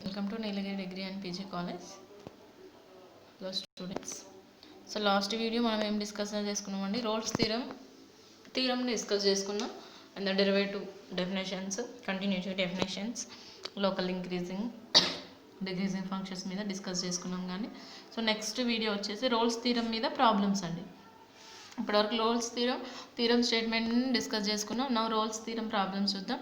Welcome to Nilagiri Degree and PG College. Hello students. So last video మనం ఏం discuss చేసుకున్నామండి, roles theorem discuss చేసుకున్నాం. And the derivative definitions, continuity definitions, local increasing decreasing functions మీద discuss చేసుకున్నాం. కానీ so next video వచ్చేసి roles theorem మీద problems అండి. ఇప్పటివరకు రోల్స్ థీరం స్టేట్మెంట్ని డిస్కస్ చేసుకున్నాం. నా రోల్స్ థీరం ప్రాబ్లమ్స్ చూద్దాం.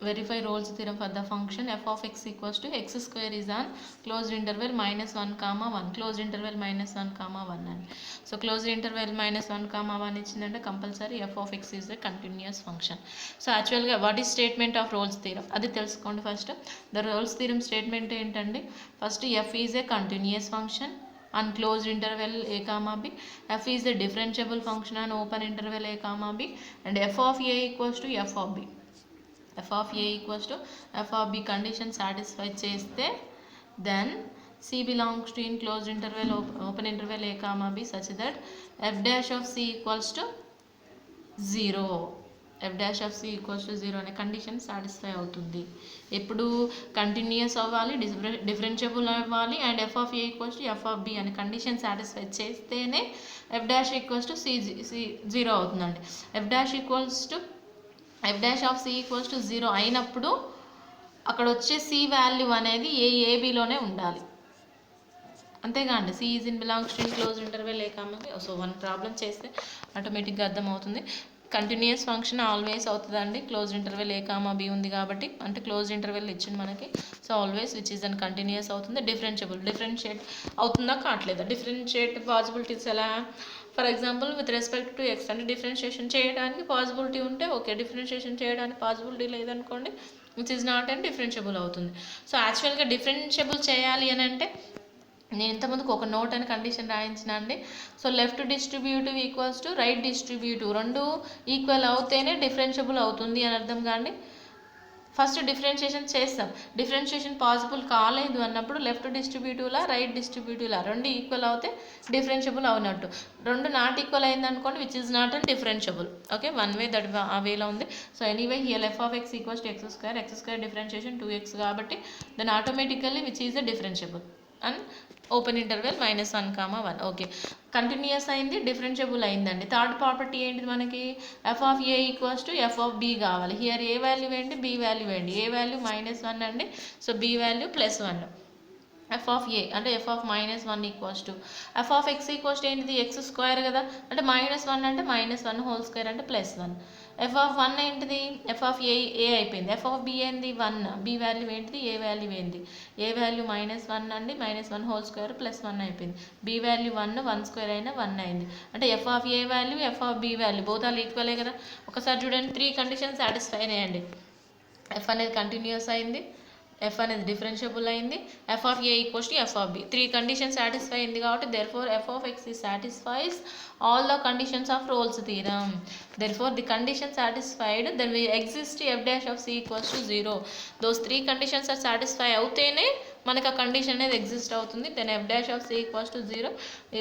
Verify Rolle's theorem for the function f of x equals to x square is on closed interval minus 1 comma 1, closed interval minus 1 comma 1 and so closed interval minus 1 comma 1 ఇచ్చిందంటే compulsory f of x is a continuous function. So యాక్చువల్గా what is statement of Rolle's theorem అది తెలుసుకోండి. First the Rolle's theorem statement ఏంటండి, first f is a continuous function on closed interval a comma b, f is a differentiable function on open interval a comma b, and f of a equals to f of b. f of a equals to f of b condition satisfy చేస్తే then c belongs to in closed interval open interval a comma b such that f dash of c equals to 0, f dash of c equals to 0 అనే condition satisfy అవుతుంది. ఎప్పుడు continuous అవ్వాలి, differentiable అవ్వాలి, and f of a equals to f of b అనే condition satisfy చేస్తేనే f dash equals to c 0 అవుతుందండి. F dash of c equals to 0 అయినప్పుడు అక్కడ వచ్చే సి వాల్యూ అనేది ఏబిలోనే ఉండాలి. అంతేగాండి c is in belongs to in close interval a comma b. So one problem చేస్తే ఆటోమేటిక్గా అర్థమవుతుంది. కంటిన్యూస్ ఫంక్షన్ ఆల్వేస్ అవుతుందండి. Close interval a comma b ఉంది కాబట్టి, అంటే క్లోజ్ ఇంటర్వెల్ ఇచ్చింది మనకి. So always which is an continuous అవుతుంది. డిఫరెన్షియేట్ అవుతుందా కావట్లేదా, డిఫరెన్షియేట్ పాసిబిలిటీస్ ఎలా, for example with respect to X అంటే డిఫరెన్షియేషన్ చేయడానికి పాసిబిలిటీ ఉంటే ఓకే, డిఫరెన్షియేషన్ చేయడానికి పాసిబిలిటీ లేదనుకోండి which is not and differentiable అవుతుంది. సో యాక్చువల్గా డిఫరెన్షియబుల్ చేయాలి అని అంటే నేను ఇంతకుముందుకు ఒక నోట్ అని కండిషన్ రాయించిన అండి. So left distributive equals to right distributive రెండు ఈక్వల్ అవుతేనే డిఫరెన్షియబుల్ అవుతుంది అని అర్థం. కానీ ఫస్ట్ డిఫరెన్షియేషన్ చేస్తాం, డిఫరెన్షియేషన్ పాసిబుల్ కాలేదు అన్నప్పుడు లెఫ్ట్ డిస్ట్రిబ్యూటివ్లా రైట్ డిస్ట్రిబ్యూటివ్లా రెండు ఈక్వల్ అవుతే డిఫరెన్షియబుల్ అవునట్టు. రెండు నాట్ ఈక్వల్ అయింది అనుకోండి which is not and differentiable. Okay, one way that ఆ వేలో ఉంది. So anyway here f of x equals to x square differentiation 2x కాబట్టి then automatically which is a differentiable and open interval -1, 1. Okay, continuous అయింది, differentiable అయిందండి. Third property ఏంటిది మనకి, f of a equals to f of b కావాలి. Here a value ఏంటి, b value ఏంటి, a value -1 అండి, so B value +1. F of a అంటే f of -1 equals to f of x equals to ఏంటిది x square కదా, అంటే -1 అంటే -1 whole square అంటే +1. ఎఫ్ ఆఫ్ 1 ఏంటిది, ఎఫ్ ఆఫ్ ఏ అయిపోయింది. ఎఫ్ ఆఫ్ బి ఏంది 1, బి వాల్యూ ఏంటిది, ఏ వాల్యూ ఏంది, ఏ వాల్యూ -1 అండి, -1 హోల్ స్క్వేర్ +1 అయిపోయింది. బి వాల్యూ 1 స్క్వేర్ అయినా 1 అయింది. అంటే f of a value f of b value both are ఈక్వలే కదా. ఒకసారి చూడండి, 3 కండిషన్స్ సాటిస్ఫై అయ్యాయండి. ఎఫ్ అనేది కంటిన్యూస్ అయింది, ఎఫ్ అనేది డిఫరెన్షియబుల్ అయింది, f of a equals to f of b 3 condition satisfy అయింది కాబట్టి therefore f of x is satisfies all the conditions of Rolle's theorem. Therefore the condition satisfied, then we exist f dash of c equals to 0. Those 3 conditions are satisfy అవుతేనే మనకు ఆ condition అనేది exist అవుతుంది. Then f dash of c equals to 0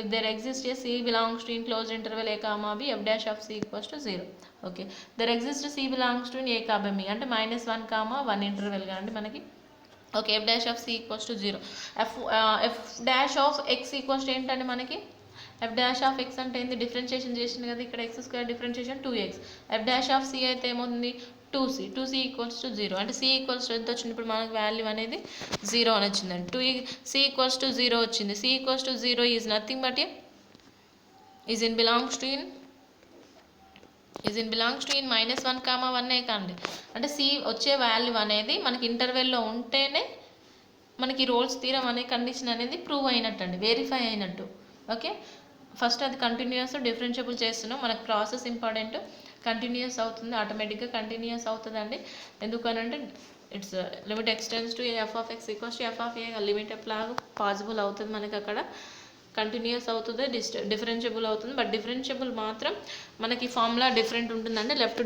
if there exists a c belongs to in closed interval a comma b, f dash of c equals to 0. Okay, there exists c belongs to in a comma b అంటే -1, 1 interval కాండి మనకి. Okay, f dash of c equals to 0. f dash of x equals to ఏంటంటే మనకి, f dash of x అంటే ఏంది, differentiation చేసింది కదా ఇక్కడ x square differentiation 2x. f dash of c అయితే ఏమవుతుంది 2c ఈక్వల్స్ టు 0 అంటే c ఈక్వల్స్ టు ఎంత వచ్చింది, ఇప్పుడు మనకు వాల్యూ అనేది 0 అని వచ్చిందండి. c ఈక్వల్స్ టు 0 వచ్చింది. c equals to 0 is nothing but is in belongs to in -1, 1 కాండి. అంటే సి వచ్చే వాల్యూ అనేది మనకి ఇంటర్వెల్లో ఉంటేనే మనకి రోల్స్ థీరం అనే కండిషన్ అనేది ప్రూవ్ అయినట్టు అండి, వెరిఫై అయినట్టు. ఓకే, ఫస్ట్ అది కంటిన్యూస్ డిఫరెన్షియబుల్ చేస్తున్నాం, మనకు ప్రాసెస్ ఇంపార్టెంట్. కంటిన్యూస్ అవుతుంది, ఆటోమేటిక్గా కంటిన్యూస్ అవుతుందండి. ఎందుకనంటే it's limit x tends to f of x equals to f of A limit లాగా పాసిబుల్ అవుతుంది మనకి. అక్కడ కంటిన్యూస్ అవుతుంది, డిఫరెన్షియబుల్ అవుతుంది. బట్ డిఫరెన్షియబుల్ మాత్రం మనకి ఫార్ములా డిఫరెంట్ ఉంటుందండి. లెఫ్ట్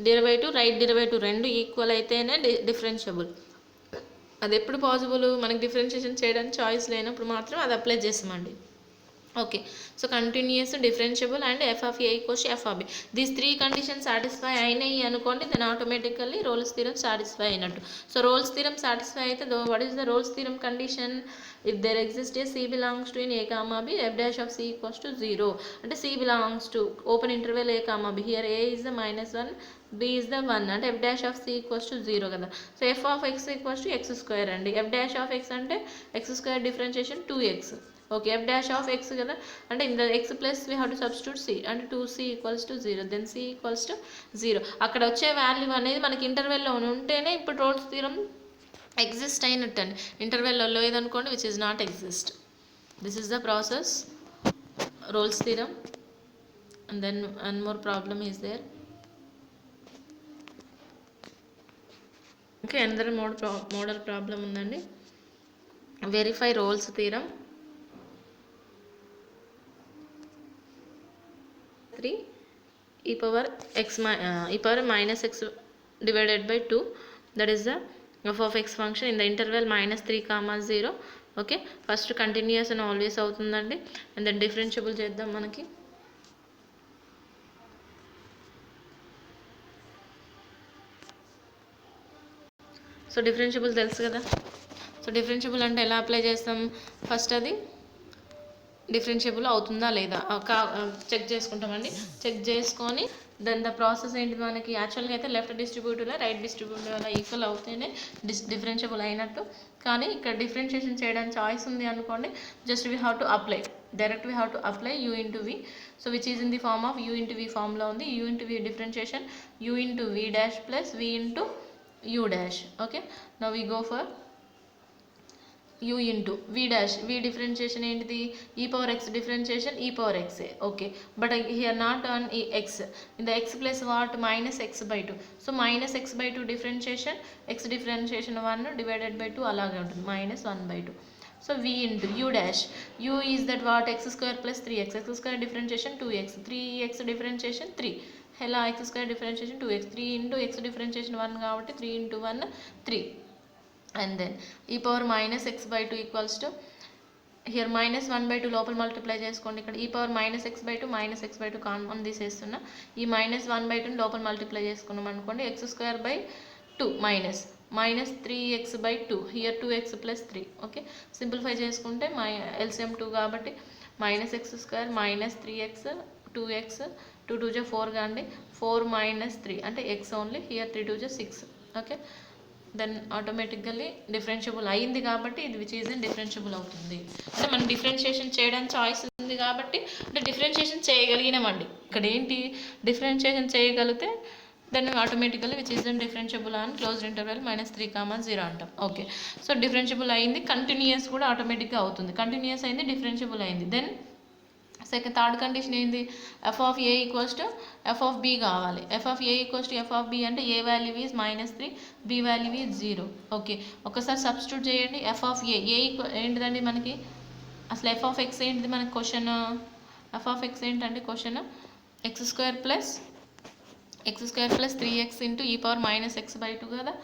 డెరివేటివ్ రైట్ డెరివేటివ్ రెండు ఈక్వల్ అయితేనే డిఫరెన్షియబుల్. అది ఎప్పుడు పాసిబుల్, మనకి డిఫరెన్షియేషన్ చేయడానికి చాయిస్ లేనప్పుడు మాత్రం అది అప్లై చేస్తామండి. Okay, so continuous, differentiable and f of a equals to f of b. These three conditions satisfy అయినాయి అనుకోండి, then automatically Rolle's theorem satisfy అయినట్టు. So Rolle's theorem satisfy అయితే what is the Rolle's theorem condition? If there exists a c belongs to in a comma b, f dash of c equals to 0. అంటే c belongs to open interval a comma b. Here a is the -1, b is the 1, అంటే f dash of c equals to 0 కదా. So f of x equals to x square అండి. f dash of x అంటే x square differentiation 2x. Okay, f dash of x కదా, అంటే in the x plus we have to substitute c, అంటే 2c equals to 0, then c equals to 0. అక్కడ వచ్చే value అనేది మనకి ఇంటర్వెల్లో ఉంటేనే ఇప్పుడు రోల్స్ థీరం ఎగ్జిస్ట్ అయినట్టు అండి. ఇంటర్వెల్లో లేదనుకోండి which is not exist. This is the process Rolle's theorem. And then one more problem is there. ఇంకా ఎందరో మోడల్ ప్రాబ్లం ఉందండి. Verify Rolle's theorem. 3 e power minus x divided by 2, that is the f of x function in the interval -3, 0. Okay, first continuous అని always అవుతుందండి. And then differentiable చేద్దాం. మనకి so differentiable తెలుసు కదా. So differentiable అంటే ఎలా apply చేస్తాం? First అది డిఫరెన్షియబుల్ అవుతుందా లేదా చెక్ చేసుకుంటామండి. చెక్ చేసుకొని దెన్ ద ప్రాసెస్ ఏంటి మనకి, యాక్చువల్గా అయితే లెఫ్ట్ డిస్ట్రిబ్యూటివ్లో రైట్ డిస్ట్రిబ్యూటివ్లో ఈక్వల్ అవుతేనే డిఫరెన్షియబుల్ అయినట్టు. కానీ ఇక్కడ డిఫరెన్షియేషన్ చేయడానికి చాయిస్ ఉంది అనుకోండి, just we have to apply, direct we have to apply u into v. So which is in the form of u into v ఫార్మ్లో ఉంది. u into v differentiation u into v dash plus v into u dash. Okay, now we go for u into v dash. v differentiation ఏంటిది? e power x differentiation e power x. okay, but here not on x, in the x plus what, minus x by 2. so minus x by 2 differentiation, x differentiation 1 divided by 2 అలాగే ఉంటుంది, minus 1 by 2. so v into u dash, u is that what, x square plus 3x, x square differentiation 2x, 3x differentiation 3, ఎలా x square differentiation 2x, 3 into x differentiation 1 కాబట్టి 3 into 1 3. and then e power minus x by 2 equals to, here minus 1 by 2 లోపల multiply చేసుకోండి. ఇక్కడ e power minus x by 2 minus x by 2 common తీసేస్తున్నా. ఈ minus 1 by 2 లోపల multiply చేసుకున్నాం అనుకోండి, x square by 2 minus 3x by 2, here 2x plus 3. Okay, simplify చేసుకుంటే LCM 2 కాబట్టి minus x square minus 3x 2x 2 2 4 కాండి, 4 minus 3 అంటే x only, here 3 2 6. Okay, then automatically differentiable అయింది కాబట్టి ఇది విచ్ ఈజ్ డిఫరెన్షియబుల్ అవుతుంది. అంటే మనం డిఫరెన్షియేషన్ చేయడానికి చాయిస్ ఉంది కాబట్టి, అంటే డిఫరెన్షియేషన్ చేయగలిగినామండి. ఇక్కడ ఏంటి, డిఫరెన్షియేషన్ చేయగలిగితే then automatically which is differentiable అని క్లోజ్డ్ ఇంటర్వెల్ -3, 0 అంటాం. ఓకే, సో డిఫరెన్షియబుల్ అయింది. కంటిన్యూస్ కూడా ఆటోమేటిక్గా అవుతుంది. కంటిన్యూస్ అయింది, డిఫరెన్షియబుల్ అయింది. దెన్ థర్డ్ కండిషన్ ఏంది, f of a equals to f of b కావాలి. f of a equals to f of b అంటే a వాల్యూ ఈజ్ -3, b వాల్యూ ఈజ్ 0. ఓకే, ఒకసారి సబ్స్టిట్యూట్ చేయండి. f of a ఏంటిదండి మనకి, అసలు f of x ఏంటిది మనకి క్వశ్చన్, f of x ఏంటంటే question x square plus 3x into e power -x by 2 కదా.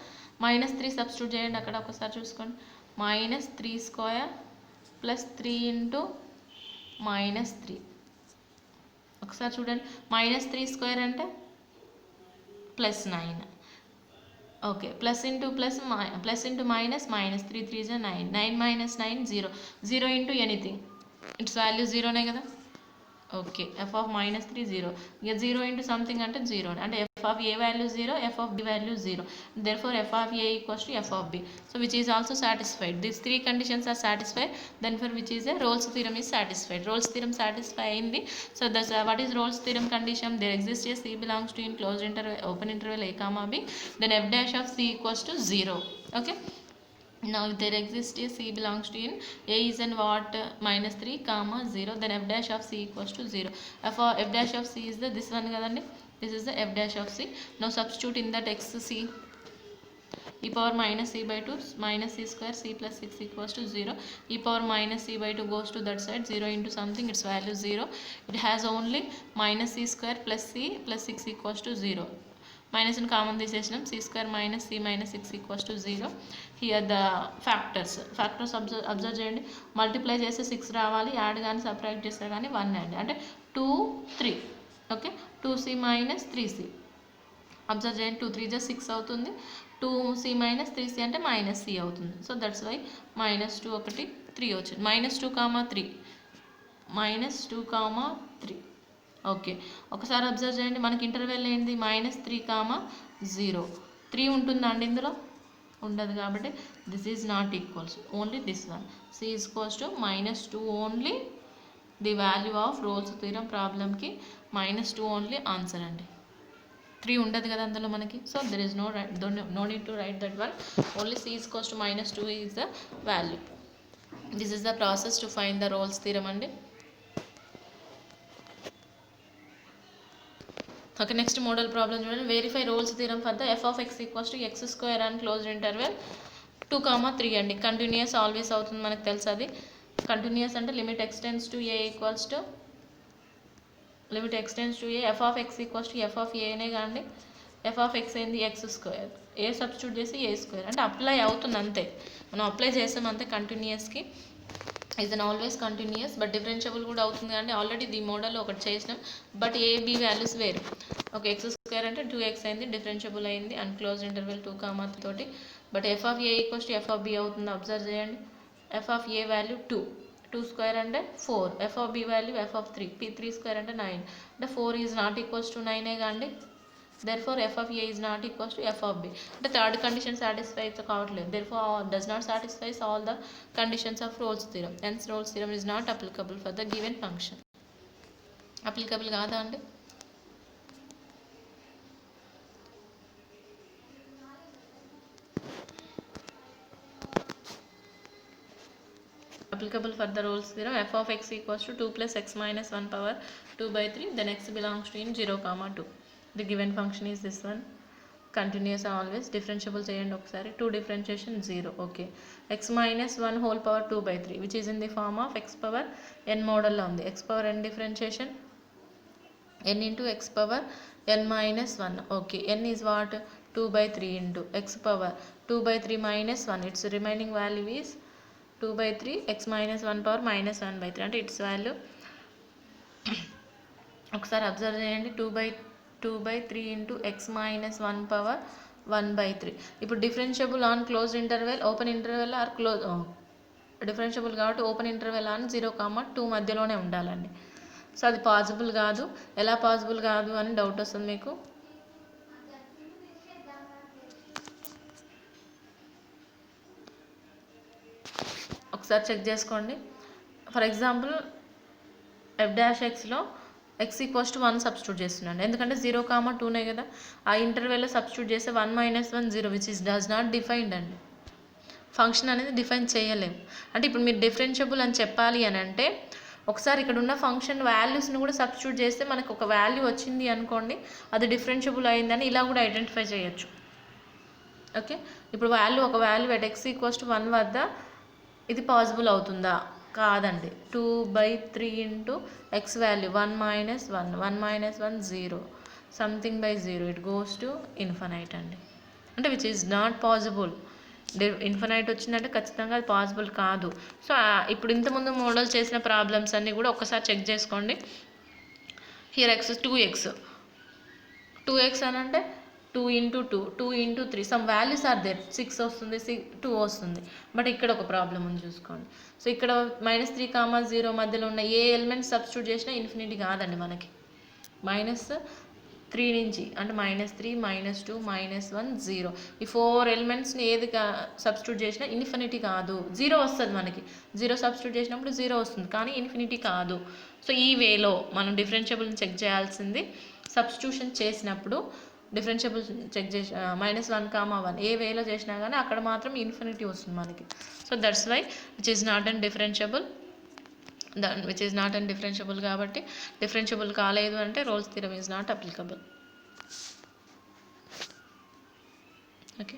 -3 సబ్స్టిట్యూట్ చేయండి అక్కడ, ఒకసారి చూసుకోండి. -3 స్క్వేర్ ప్లస్ 3 ఇంటూ -3, ఒకసారి చూడండి. -3 స్క్వేర్ అంటే +9. Okay, plus into minus -3 3 is 9, 9 minus 9 0, 0 into anything it's value 0నే కదా. ఓకే, f of -3 0, ఇక 0 ఇంటూ సంథింగ్ అంటే 0, అంటే f of a value 0, f of b value 0, therefore f of a equals to f of b, so which is also satisfied. These three conditions are satisfied, then for which is a Rolle's theorem is satisfied. Rolle's theorem satisfy అయింది. So that's what is Rolle's theorem condition, there exists a c belongs to in closed interval open interval a comma b, then f dash of c equals to 0. okay, now if there exists a c belongs to in a is in what, -3, 0, then f dash of c equals to 0. f dash of c is the this one kadandi, this is the f dash of c. now substitute in that x c, e power minus c by 2 minus c square c plus 6 equals to 0, e power minus c by 2 goes to that side, 0 into something its value 0, it has only minus c square plus c plus 6 equals to 0. Minus ని common తీసేసినాం. c² minus c minus 6 equals to 0. Here the factors observe చేయండి. Multiply చేస్తే 6 రావాలి, add కానీ subtract చేస్తే కానీ 1 అండి, అంటే 2 3. Okay, 2c minus 3c. Observe చేయండి, 2 3 జా 6 అవుతుంది, 2c మైనస్ 3c అంటే మైనస్ c అవుతుంది. సో దట్స్ వై -2 ఒకటి 3 వచ్చింది. -2, 3 ఓకే. ఒకసారి అబ్జర్వ్ చేయండి, మనకి ఇంటర్వెల్ ఏంటి, -3, 0. 3 ఉంటుందా అండి ఇందులో? ఉండదు, కాబట్టి this is not equals, only this one. c is equals to -2 only. The value of Rolle's theorem ప్రాబ్లమ్కి -2 ఓన్లీ ఆన్సర్ అండి. 3 ఉండదు కదా అందులో మనకి. So there is no need to write that one. Only c is equals to -2 is the value. This is the process to find the Rolle's theorem అండి. Okay, next model problem చూడండి. Verify Rolle's theorem for the f of x equals to x² and closed interval 2, 3 అండి. Continuous always అవుతుంది, మనకు తెలుసు అది. Continuous అంటే limit x tends to a equals to f of x equals to f of aనే కాండి. f of x ఏంది, x². a substitute చేసి a² అంటే అప్లై అవుతుంది అంతే, మనం అప్లై చేసాం అంతే. కంటిన్యూస్కి is an always continuous, but differentiable కూడా అవుతుంది కానీ ఆల్రెడీ ది మోడల్లో ఒకటి చేసినాం, బట్ ఏ బి వాల్యూస్ వేరు. ఓకే, x² అంటే 2x అయింది, డిఫరెన్షియబుల్ అయింది అండ్ క్లోజ్ ఇంటర్వెల్ 2, 3 తోటి. But f of a equals to f of b అవుతుంది. అబ్జర్వ్ చేయండి, f of a వాల్యూ 2² అంటే 4, f of b value f of 3² అంటే 9, అంటే 4 ఈజ్ నాట్ ఈక్వల్స్ టు 9 కాండి. therefore f of a is not equals to f of b. అంటే third condition satisfy అయితే కావట్లేదు. therefore does not satisfies all the conditions of Rolle's theorem. Hence Rolle's theorem is not applicable for the given function. Applicable కాదా అండి? Applicable for the Rolle's theorem. f of x equals to 2 plus x minus 1 power 2/3. Then x belongs to in 0, 2. The given function is this one. Continuous always. Differentiable cheyandi okasari. 2 differentiation 0. Okay. X minus 1 whole power 2/3, which is in the form of x power n model lo undi. X power n differentiation n into x power n minus 1. Okay. N is what? 2/3 into x power 2/3 minus 1. Its remaining value is 2/3. X minus 1 power minus 1/3 అంటే its value ఒకసారి observe చేయండి. 2/3 into x minus 1 power 1/3. ఇప్పుడు differentiable on closed interval, open interval or closed differentiable కాబట్టి open interval on 0, 2 మధ్యలోనే ఉండాలండి. So అది possible కాదు. ఎలా పాసిబుల్ కాదు అని డౌట్ వస్తుంది మీకు. ఒకసారి చెక్ చేసుకోండి. ఫర్ ఎగ్జాంపుల్ f'(x)లో x ఈక్వల్స్ టు 1 సబ్స్టిట్యూట్ చేస్తున్నాను, ఎందుకంటే 0, 2నే కదా. ఆ ఇంటర్వెల్లో సబ్స్టిట్యూట్ చేస్తే 1 minus 1 0, which is does not defined అండి. ఫంక్షన్ అనేది డిఫైన్ చేయలేము. అంటే ఇప్పుడు మీరు డిఫరెన్షియబుల్ అని చెప్పాలి అని అంటే ఒకసారి ఇక్కడ ఉన్న ఫంక్షన్ వాల్యూస్ని కూడా సబ్స్టిట్యూట్ చేస్తే మనకు ఒక వాల్యూ వచ్చింది అనుకోండి, అది డిఫరెన్షియబుల్ అయిందని ఇలా కూడా ఐడెంటిఫై చేయొచ్చు. ఓకే, ఇప్పుడు ఒక value at x equals to 1 వద్ద ఇది పాసిబుల్ అవుతుందా? కాదండి. 2/3 into x value 1 minus 1 0, something by 0, it goes to infinite అండి. అంటే which is not possible. Infinite వచ్చిందంటే ఖచ్చితంగా అది పాసిబుల్ కాదు. సో ఇప్పుడు ఇంతకుముందు మోడల్ చేసిన ప్రాబ్లమ్స్ అన్నీ కూడా ఒకసారి చెక్ చేసుకోండి. హియర్ x 2x అని అంటే 2 into 2, 2 into 3, some values are there. 6 వస్తుంది, 2 వస్తుంది. బట్ ఇక్కడ ఒక ప్రాబ్లం ఉంది చూసుకోండి. సో ఇక్కడ -3, 0 మధ్యలో ఉన్న ఏ ఎలిమెంట్ సబ్స్టిట్యూట్ చేసినా ఇన్ఫినిటీ కాదండి మనకి. -3 నుంచి అంటే -3, -2, -1, 0, ఈ 4 ఎలిమెంట్స్ని ఏది సబ్స్టిట్యూట్ చేసినా ఇన్ఫినిటీ కాదు. 0 వస్తుంది మనకి. 0 సబ్స్టిట్యూట్ చేసినప్పుడు 0 వస్తుంది, కానీ ఇన్ఫినిటీ కాదు. సో ఈ వేలో మనం డిఫరెన్షియబుల్ని చెక్ చేయాల్సింది సబ్స్టిట్యూషన్ చేసినప్పుడు. డిఫరెన్షియబుల్ చెక్ చేసి -1, 1 ఏ వేలో చేసినా కానీ అక్కడ మాత్రం ఇన్ఫినిటీ వస్తుంది మనకి. So that's why which is not and differentiable కాబట్టి డిఫరెన్షియబుల్ కాలేదు అంటే Rolle's theorem is not applicable. Okay,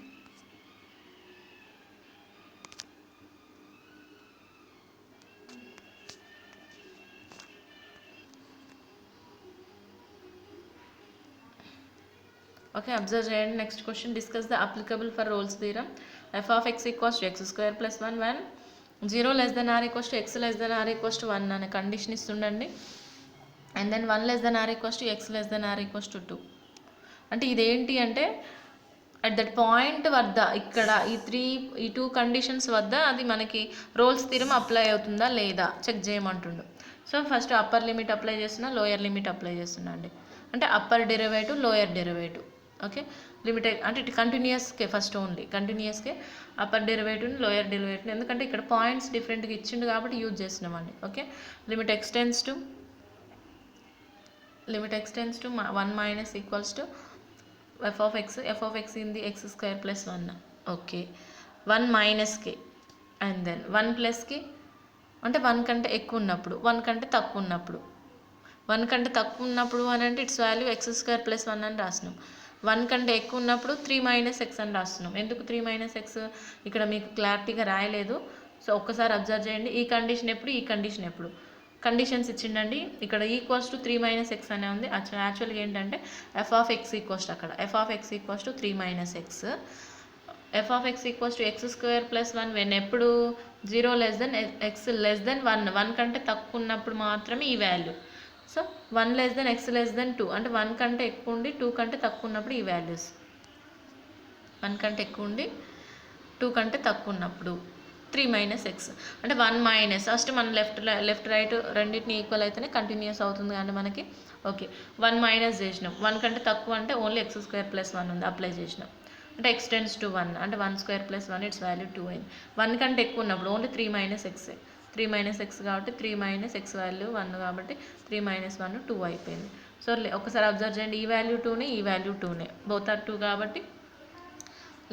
okay, observe చేయండి. Next question, discuss the applicable for Rolle's theorem. F of x equals to x square plus 1 one 0 less than or equals to x less than or equals to 1 అనే condition ఇస్తుండండి. And then 1 less than or equals to x less than or equals to 2. అంటే ఇదేంటి అంటే at that point వద్ద ఇక్కడ ఈ two conditions వద్ద అది మనకి రోల్స్ థీరం అప్లై అవుతుందా లేదా చెక్ చేయమంటుండు. So first upper limit apply చేస్తున్నా, లోయర్ లిమిట్ అప్లై చేస్తున్నా అండి. అంటే upper derivative, lower derivative. Okay, limit అంటే ఇటు కంటిన్యూస్కే ఫస్ట్ ఓన్లీ కంటిన్యూస్కే అప్పర్ డెరివేటివ్ని, లోయర్ డెరివేటివ్ని, ఎందుకంటే ఇక్కడ పాయింట్స్ డిఫరెంట్గా ఇచ్చిండు కాబట్టి యూజ్ చేస్తున్నామండి. Okay, limit x tends to 1 minus equals to f of x in the x square plus 1. Okay, 1 మైనస్కి అండ్ దెన్ 1 ప్లస్కి అంటే 1 కంటే ఎక్కువ ఉన్నప్పుడు, 1 కంటే తక్కువ ఉన్నప్పుడు. 1 కంటే తక్కువ ఉన్నప్పుడు అని అంటే it's value x square plus 1 అని రాసినాం. 1 కంటే ఎక్కువ ఉన్నప్పుడు 3 మైనస్ ఎక్స్ అని రాస్తున్నాం. ఎందుకు 3 మైనస్ ఎక్స్ ఇక్కడ మీకు క్లారిటీగా రాయలేదు. సో ఒక్కసారి అబ్జర్వ్ చేయండి. ఈ కండిషన్ ఎప్పుడు, ఈ కండిషన్ ఎప్పుడు, కండిషన్స్ ఇచ్చిండండి. ఇక్కడ ఈక్వల్స్ టు 3 మైనస్ ఎక్స్ అనే ఉంది. యాక్చువల్గా ఏంటంటే f of x equals to అక్కడ f of x equals to 3 minus x, f of x equals to x square plus 1 when ఎప్పుడు 0 less than x less than 1 కంటే తక్కువ ఉన్నప్పుడు మాత్రమే ఈ value. So 1 less than x less than 2 అంటే 1 కంటే ఎక్కువ ఉండి 2 కంటే తక్కువ ఉన్నప్పుడు ఈ వాల్యూస్. 1 కంటే ఎక్కువ ఉండి 2 కంటే తక్కువ ఉన్నప్పుడు 3 మైనస్ ఎక్స్ అంటే 1 మైనస్ ఫస్ట్ మనం లెఫ్ట్ రైట్ రెండింటిని ఈక్వల్ అయితేనే కంటిన్యూస్ అవుతుంది కానీ మనకి. ఓకే, 1 మైనస్ చేసినాం. 1 కంటే తక్కువ అంటే ఓన్లీ ఎక్స్ స్క్వేర్ ప్లస్ 1 ఉంది, అప్లై చేసినాం. అంటే ఎక్స్ టెన్స్ టు 1 అంటే 1 స్క్వేర్ ప్లస్ 1 ఇట్స్ వాల్యూ 2 అయింది. 1 కంటే ఎక్కువ ఉన్నప్పుడు only 3 minus X, 3 minus X కాబట్టి 3 మైనస్ ఎక్స్ వాల్యూ 1 కాబట్టి 3 మైనస్ 1 2 అయిపోయింది. సో ఒకసారి అబ్జర్వ్ చేయండి, ఈ వాల్యూ 2నే, ఈ వాల్యూ 2నే, బోత్ ఆర్ 2 కాబట్టి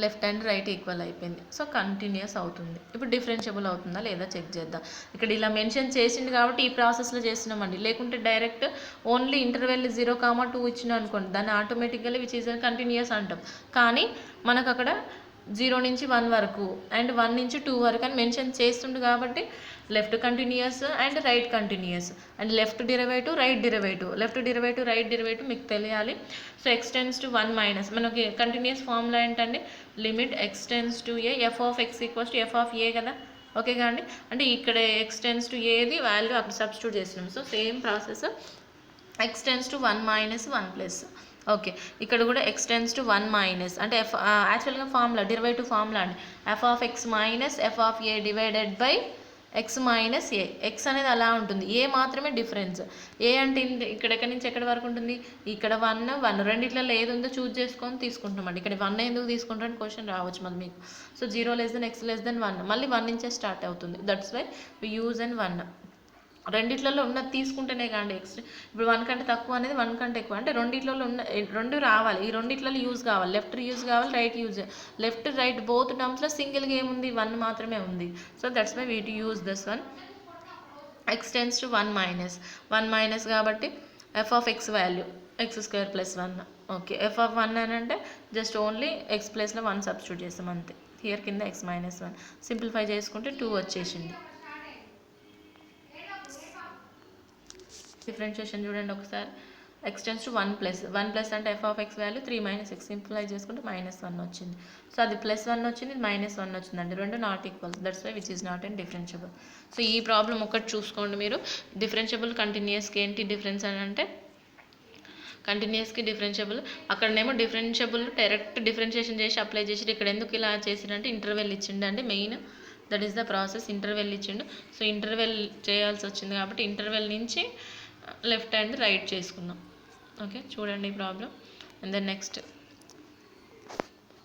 లెఫ్ట్ అండ్ రైట్ ఈక్వల్ అయిపోయింది. సో కంటిన్యూస్ అవుతుంది. ఇప్పుడు డిఫరెన్షియబుల్ అవుతుందా లేదా చెక్ చేద్దాం. ఇక్కడ ఇలా మెన్షన్ చేసింది కాబట్టి ఈ ప్రాసెస్లో చేస్తున్నామండి. లేకుంటే డైరెక్ట్ ఓన్లీ ఇంటర్వెల్ 0,2 ఇచ్చిన అనుకోండి, దాన్ని ఆటోమేటిక్గా విచ్ ఈజ్ కంటిన్యూస్ అంటాం. కానీ మనకు అక్కడ 0 నుంచి 1 వరకు అండ్ 1 నుంచి 2 వరకు అని మెన్షన్ చేస్తుండు కాబట్టి left continuous and right continuous and left derivative, right derivative, left derivative, right derivative మీకు తెలియాలి. So x tends to 1 minus మనకి కంటిన్యూస్ ఫార్ములా ఏంటండి, limit x tends to a f of x equals to f of a కదా. Okay కాండి, అంటే ఇక్కడ x tends to ఏది value అక్కడ సబ్స్టిట్యూట్ చేస్తున్నాం. So same process x tends to 1 minus 1 plus. Okay, ఇక్కడ కూడా ఎక్స్ టెన్స్ టు 1 మైనస్ అంటే యాక్చువల్గా ఫార్ములా డెరివేటివ్ ఫార్ములా అండి, F of X minus F of A divided by X minus A. X అనేది అలా ఉంటుంది, ఏ మాత్రమే డిఫరెన్స్. ఏ అంటే ఇక్కడ ఎక్కడి నుంచి ఎక్కడి వరకు ఉంటుంది, ఇక్కడ 1 రెండిట్లలో ఏది ఉందో చూజ్ చేసుకొని తీసుకుంటామండి. ఇక్కడ 1 ఎందుకు తీసుకుంటారని క్వశ్చన్ రావచ్చు మళ్ళీ మీకు. So 0 less than x less than 1 మళ్ళీ 1 నుంచే స్టార్ట్ అవుతుంది. That's why we use and 1 రెండిట్లలో ఉన్నది తీసుకుంటేనే కానీ ఎక్స్ట్రా. ఇప్పుడు 1 కంటే తక్కువ అనేది 1 కంటే ఎక్కువ అంటే రెండిట్లలో ఉన్న 2 రావాలి, ఈ రెండిట్లలో యూజ్ కావాలి, లెఫ్ట్ యూజ్ కావాలి, right use. Left right both టర్మ్స్లో సింగిల్గా ఏముంది 1 మాత్రమే ఉంది. So that's why we to use this one. X tends to 1 minus కాబట్టి f of x value x square plus 1. Okay, f of 1 అని అంటే జస్ట్ ఓన్లీ ఎక్స్ ప్లేస్లో 1 సబ్స్టిట్యూట్ చేస్తాం అంతే. హియర్ కింద ఎక్స్ మైనస్ 1 సింప్లిఫై చేసుకుంటే 2 వచ్చేసింది. డిఫరెన్షియేషన్ చూడండి ఒకసారి, ఎక్స్ టెన్స్ టు 1 ప్లస్ అంటే f of x value 3 minus X simplify చేసుకుంటే -1 వచ్చింది. సో అది +1 వచ్చింది, -1 వచ్చిందండి, రెండు not equal. That's why which is not and differentiable. So ఈ ప్రాబ్లం ఒకటి చూసుకోండి మీరు. డిఫరెన్షియబుల్ కంటిన్యూస్కి ఏంటి డిఫరెన్స్ అని అంటే, కంటిన్యూస్కి డిఫరెన్షియబుల్ అక్కడనేమో డిఫరెన్షియబుల్ డైరెక్ట్ డిఫరెన్షియేషన్ చేసి అప్లై చేసి, ఇక్కడ ఎందుకు ఇలా చేసిరంటే ఇంటర్వెల్ ఇచ్చిండండి main. That is the process. Interval ఇచ్చిండు, సో ఇంటర్వెల్ చేయాల్సి వచ్చింది కాబట్టి ఇంటర్వెల్ నుంచి లెఫ్ట్ హ్యాండ్ రైట్ చేసుకున్నాం. ఓకే, చూడండి ఈ ప్రాబ్లం. And then next